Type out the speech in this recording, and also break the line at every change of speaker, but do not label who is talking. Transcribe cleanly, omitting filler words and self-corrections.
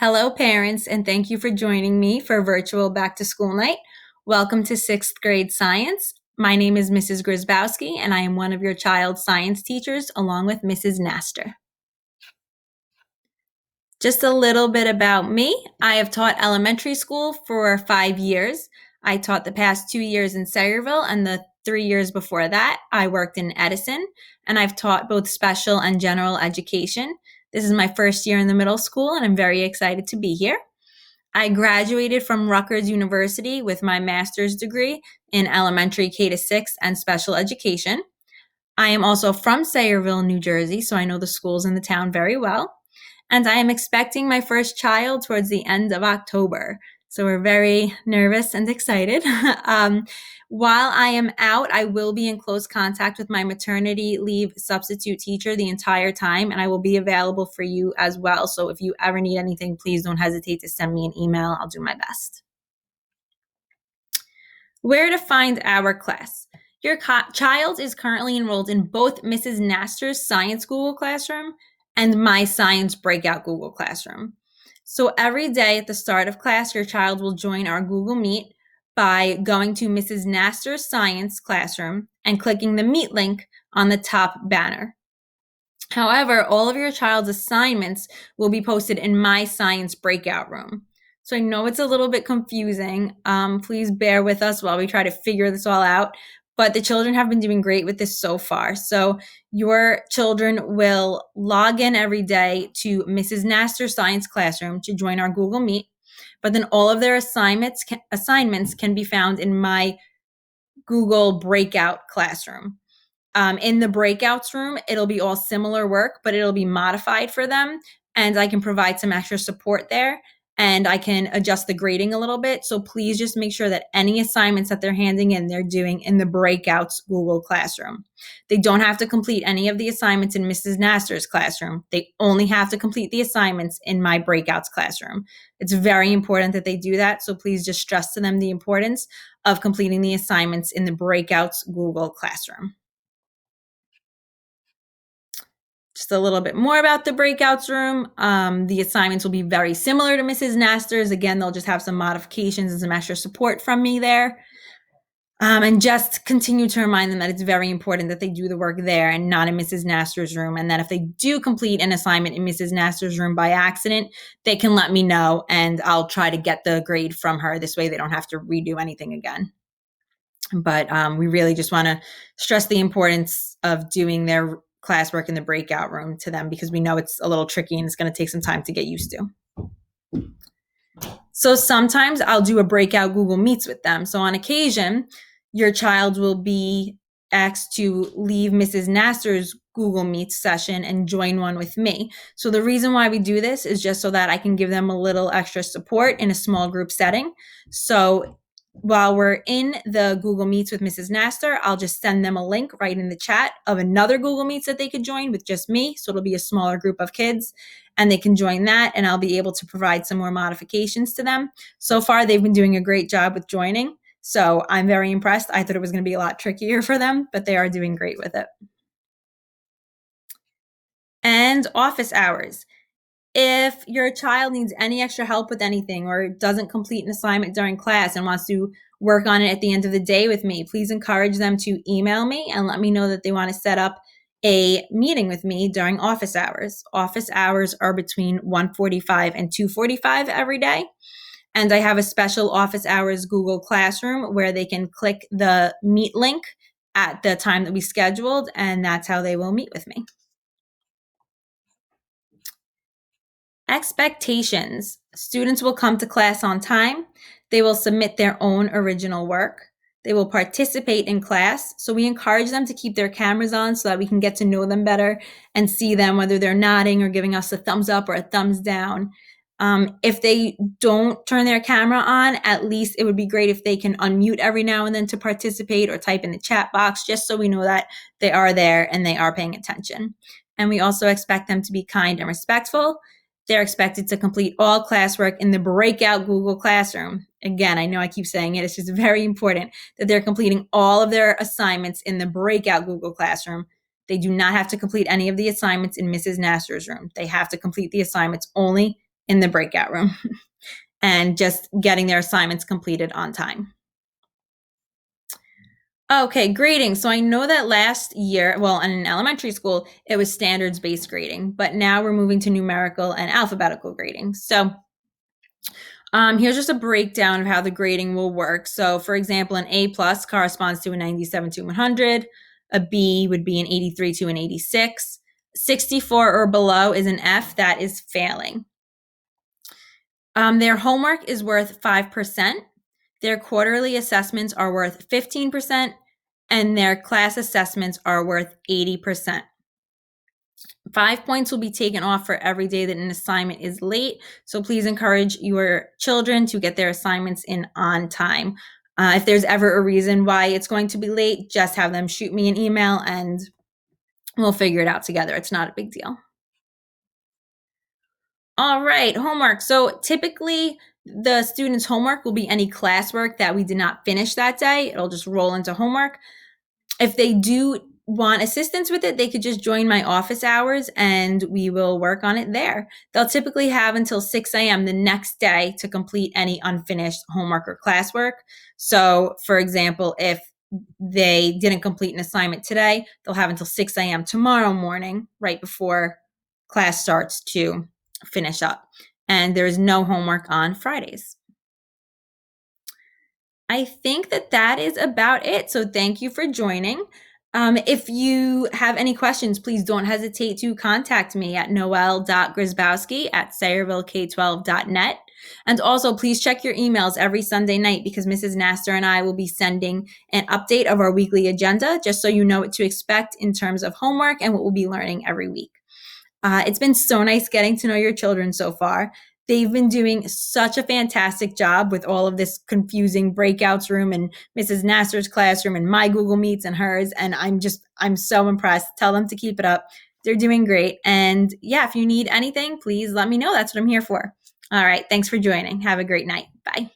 Hello, parents, and thank you for joining me for virtual back to school night. Welcome to sixth grade science. My name is Mrs. Grzybowski, and I am one of your child's science teachers, along with Mrs. Naster. Just a little bit about me. I have taught elementary school for 5 years. I taught the past 2 years in Sayreville, and the 3 years before that, I worked in Edison, and I've taught both special and general education. This is my first year in the middle school, and I'm very excited to be here. I graduated from Rutgers University with my master's degree in elementary K-6 and special education. I am also from Sayreville, New Jersey, so I know the schools in the town very well. And I am expecting my first child towards the end of October. So we're very nervous and excited. While I am out, I will be in close contact with my maternity leave substitute teacher the entire time, and I will be available for you as well. So if you ever need anything, please don't hesitate to send me an email. I'll do my best. Where to find our class? Your child is currently enrolled in both Mrs. Naster's Science Google Classroom and my Science Breakout Google Classroom. So every day at the start of class, your child will join our Google Meet by going to Mrs. Naster's Science Classroom and clicking the Meet link on the top banner. However, all of your child's assignments will be posted in my Science Breakout Room. So I know it's a little bit confusing. Please bear with us while we try to figure this all out. But the children have been doing great with this so far. So your children will log in every day to Mrs. Naster's Science Classroom to join our Google Meet. But then all of their assignments can be found in my Google Breakout Classroom. In the breakouts room, it'll be all similar work, but it'll be modified for them. And I can provide some extra support there. And I can adjust the grading a little bit. So please just make sure that any assignments that they're handing in, they're doing in the breakouts Google Classroom. They don't have to complete any of the assignments in Mrs. Naster's classroom. They only have to complete the assignments in my breakouts classroom. It's very important that they do that. So please just stress to them the importance of completing the assignments in the breakouts Google Classroom. Just a little bit more about the breakouts room. The assignments will be very similar to Mrs. Naster's. Again, they'll just have some modifications and some extra support from me there. And just continue to remind them that it's very important that they do the work there and not in Mrs. Naster's room. And that if they do complete an assignment in Mrs. Naster's room by accident, they can let me know and I'll try to get the grade from her. This way they don't have to redo anything again. But we really just want to stress the importance of doing their classwork in the breakout room to them because we know it's a little tricky and it's going to take some time to get used to. So sometimes I'll do a breakout Google Meets with them. So on occasion, your child will be asked to leave Mrs. Naster's Google Meet session and join one with me. So the reason why we do this is just so that I can give them a little extra support in a small group setting. So while we're in the Google Meets with Mrs. Naster, I'll just send them a link right in the chat of another Google Meets that they could join with just me. So it'll be a smaller group of kids and they can join that and I'll be able to provide some more modifications to them. So far, they've been doing a great job with joining. So I'm very impressed. I thought it was going to be a lot trickier for them, but they are doing great with it. And office hours. If your child needs any extra help with anything or doesn't complete an assignment during class and wants to work on it at the end of the day with me, please encourage them to email me and let me know that they want to set up a meeting with me during office hours. Office hours are between 1:45 and 2:45 every day. And I have a special office hours Google Classroom where they can click the meet link at the time that we scheduled, and that's how they will meet with me. Expectations. Students will come to class on time. They will submit their own original work. They will participate in class. So we encourage them to keep their cameras on so that we can get to know them better and see them, whether they're nodding or giving us a thumbs up or a thumbs down. If they don't turn their camera on, at least it would be great if they can unmute every now and then to participate or type in the chat box, just so we know that they are there and they are paying attention. And we also expect them to be kind and respectful. They're expected to complete all classwork in the breakout Google Classroom. Again, I know I keep saying it. It's just very important that they're completing all of their assignments in the breakout Google Classroom. They do not have to complete any of the assignments in Mrs. Naster's room. They have to complete the assignments only in the breakout room and just getting their assignments completed on time. Okay, grading. So I know that last year, well, in elementary school, it was standards-based grading, but now we're moving to numerical and alphabetical grading. So here's just a breakdown of how the grading will work. So for example, an A plus corresponds to a 97 to 100. A B would be an 83 to an 86. 64 or below is an F, that is failing. Their homework is worth 5%. Their quarterly assessments are worth 15%, and their class assessments are worth 80%. 5 points will be taken off for every day that an assignment is late. So please encourage your children to get their assignments in on time. If there's ever a reason why it's going to be late, just have them shoot me an email and we'll figure it out together. It's not a big deal. All right, homework. So typically the student's homework will be any classwork that we did not finish that day. It'll just roll into homework. If they do want assistance with it, they could just join my office hours and we will work on it there. They'll typically have until 6 a.m. the next day to complete any unfinished homework or classwork. So for example, if they didn't complete an assignment today, they'll have until 6 a.m. tomorrow morning, right before class starts, to finish up. And there is no homework on Fridays. I think that is about it. So thank you for joining. If you have any questions, please don't hesitate to contact me at noel.grzybowski@sayrevillek12.net. And also, please check your emails every Sunday night because Mrs. Nasser and I will be sending an update of our weekly agenda just so you know what to expect in terms of homework and what we'll be learning every week. It's been so nice getting to know your children so far. They've been doing such a fantastic job with all of this confusing breakouts room and Mrs. Nasser's classroom and my Google Meets and hers. And I'm so impressed. Tell them to keep it up. They're doing great. And yeah, if you need anything, please let me know. That's what I'm here for. All right. Thanks for joining. Have a great night. Bye.